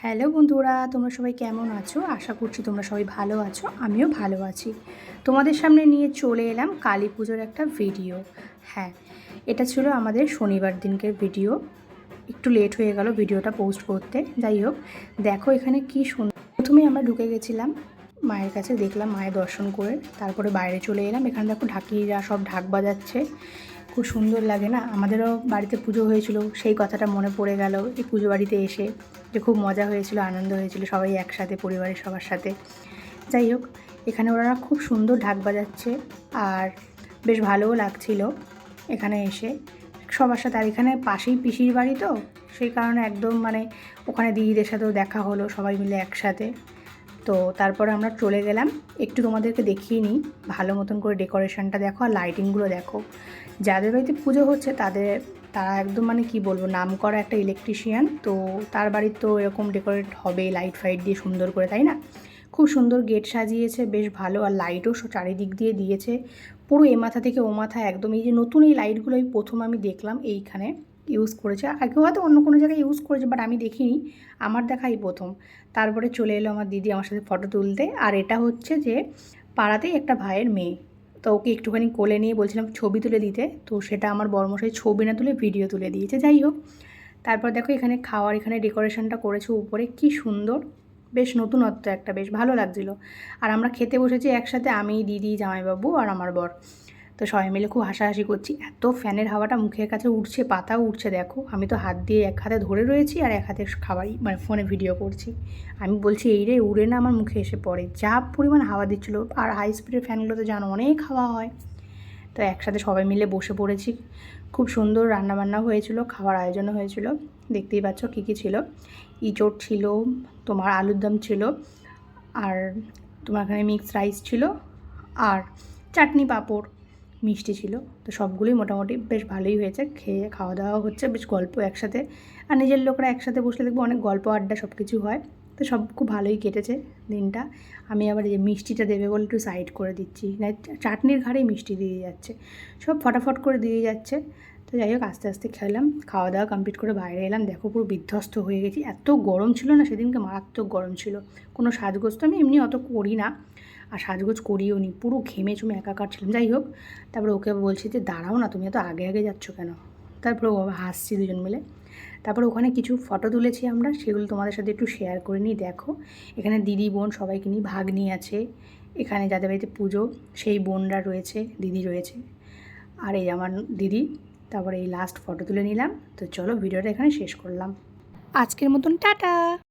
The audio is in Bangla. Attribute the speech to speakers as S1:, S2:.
S1: হ্যালো বন্ধুরা, তোমরা সবাই কেমন আছো? আশা করছি তোমরা সবাই ভালো আছো, আমিও ভালো আছি। তোমাদের সামনে নিয়ে চলে এলাম কালী পুজোর একটা ভিডিও। হ্যাঁ, এটা ছিল আমাদের শনিবার দিনকের ভিডিও। একটু লেট হয়ে গেল ভিডিওটা পোস্ট করতে। যাই হোক, দেখো এখানে কি সুন্দর। প্রথমেই আমরা ঢুকে গেছিলাম মায়ের কাছে, দেখলাম মায়ের দর্শন করে, তারপরে বাইরে চলে এলাম। এখানে দেখো ঢাকিরা সব ঢাক বাজাচ্ছে, খুব সুন্দর লাগে না? আমাদেরও বাড়িতে পুজো হয়েছিল, সেই কথাটা মনে পড়ে গেল এই পুজো বাড়িতে এসে, যে খুব মজা হয়েছিল, আনন্দ হয়েছিল সবাই একসাথে, পরিবারের সবার সাথে। যাই হোক, এখানে ওরা খুব সুন্দর ঢাক বাজাচ্ছে আর বেশ ভালোও লাগছিল এখানে এসে সবার সাথে। আর এখানে পাশেই পিসির বাড়ি, তো সেই কারণে একদম মানে ওখানে দিদিদের সাথেও দেখা হলো সবাই মিলে একসাথে। তো তারপরে আমরা চলে গেলাম, একটু তোমাদেরকে দেখিয়ে নিই ভালো মতন করে ডেকোরেশনটা দেখো আর লাইটিংগুলো দেখো। যাদের বাড়িতে পুজো হচ্ছে তারা একদম মানে কি বলবো, নাম করা একটা ইলেকট্রিশিয়ান, তো তার বাড়ির তো এরকম ডেকোরেট হবে লাইট ফাইট দিয়ে সুন্দর করে, তাই না? খুব সুন্দর গেট সাজিয়েছে, বেশ ভালো। আর লাইটও চারিদিক দিয়ে দিয়েছে, পুরো এ মাথা থেকে ও মাথা একদম। এই যে নতুন এই লাইটগুলো এই প্রথম আমি দেখলাম এইখানে ইউজ করেছে, আগেও হয়তো অন্য কোনো জায়গায় ইউজ করেছে, বাট আমি দেখিনি, আমার দেখা এই প্রথম। তারপরে চলে এলো আমার দিদি আমার সাথে ফটো তুলতে। আর এটা হচ্ছে যে পাড়াতেই একটা ভাইয়ের মেয়ে, তো ওকে একটুখানি কোলে নিয়ে বলছিলাম ছবি তুলে দিতে, তো সেটা আমার বড়মশাই ছবি না তুলে ভিডিও তুলে দিয়েছে। যাই হোক, তারপর দেখো এখানে খাওয়ার, এখানে ডেকোরেশনটা করেছে উপরে, কি সুন্দর, বেশ নতুনত্ব একটা, বেশ ভালো লাগছিলো। আর আমরা খেতে বসেছি একসাথে, আমি, দিদি, জামাইবাবু আর আমার বর। তো সবাই মিলে খুব হাসাহাসি করছি, এত ফ্যানের হাওয়াটা মুখের কাছে উঠছে, পাতাও উঠছে দেখো। আমি তো হাত দিয়ে এক হাতে ধরে রয়েছি আর এক হাতে খাবারই মানে ফোনে ভিডিও করছি। আমি বলছি এই রে, উড়ে না আমার মুখে এসে পড়ে, যা পরিমাণ হাওয়া দিচ্ছিলো। আর হাই স্পিডের ফ্যানগুলো তো জানো অনেক হাওয়া হয়। তো একসাথে সবাই মিলে বসে পড়েছি। খুব সুন্দর রান্নাবান্না হয়েছিল, খাওয়ার আয়োজনও হয়েছিল। দেখতেই পাচ্ছ কী কী ছিল। ইঁচড় ছিল, তোমার আলুর দম ছিল, আর তোমার এখানে মিক্সড রাইস ছিল, আর চাটনি, পাঁপড়, মিষ্টি ছিল। তো সবগুলোই মোটামুটি বেশ ভালোই হয়েছে, খেয়ে খাওয়া দাওয়া হচ্ছে, বেশ গল্প একসাথে। আর নিজের লোকরা একসাথে বসলে দেখবো অনেক গল্প আড্ডা সব কিছু হয়। তো সব খুব ভালোই কেটেছে দিনটা। আমি আবার এই যে মিষ্টিটা দেবে বলে একটু সাইড করে দিচ্ছি, না চাটনির ঘাড়েই মিষ্টি দিয়ে যাচ্ছে, সব ফটাফট করে দিয়ে যাচ্ছে। তো যাই হোক, আস্তে আস্তে খেলাম, খাওয়া দাওয়া কমপ্লিট করে বাইরে এলাম। দেখো পুরো বিধ্বস্ত হয়ে গেছি, এত গরম ছিল না সেদিনকে, মারাত্মক গরম ছিল। কোনো সাজগোজ তো আমি এমনি অত করি না, আর সাজগোজ করিও নি, পুরো ঘেমে চুমে একাকার ছিলাম। যাই হোক, তারপরে ওকে বলছি যে দাঁড়াও না, তুমি এত আগে আগে যাচ্ছ কেন? তারপরে ও হাসছি দুজন মিলে। তারপরে ওখানে কিছু ফটো তুলেছি আমরা, সেগুলো তোমাদের সাথে একটু শেয়ার করে নিই। দেখো এখানে দিদি বোন সবাইকে নিয়ে ভাগ্নি আছে, এখানে যাদের বাড়িতে পুজো সেই বোনরা রয়েছে, দিদি রয়েছে, আর এই আমার দিদি। তারপরে এই লাস্ট ফটো তুলে নিলাম। তো চলো ভিডিওটা এখানে শেষ করলাম, আজকের মতন টাটা।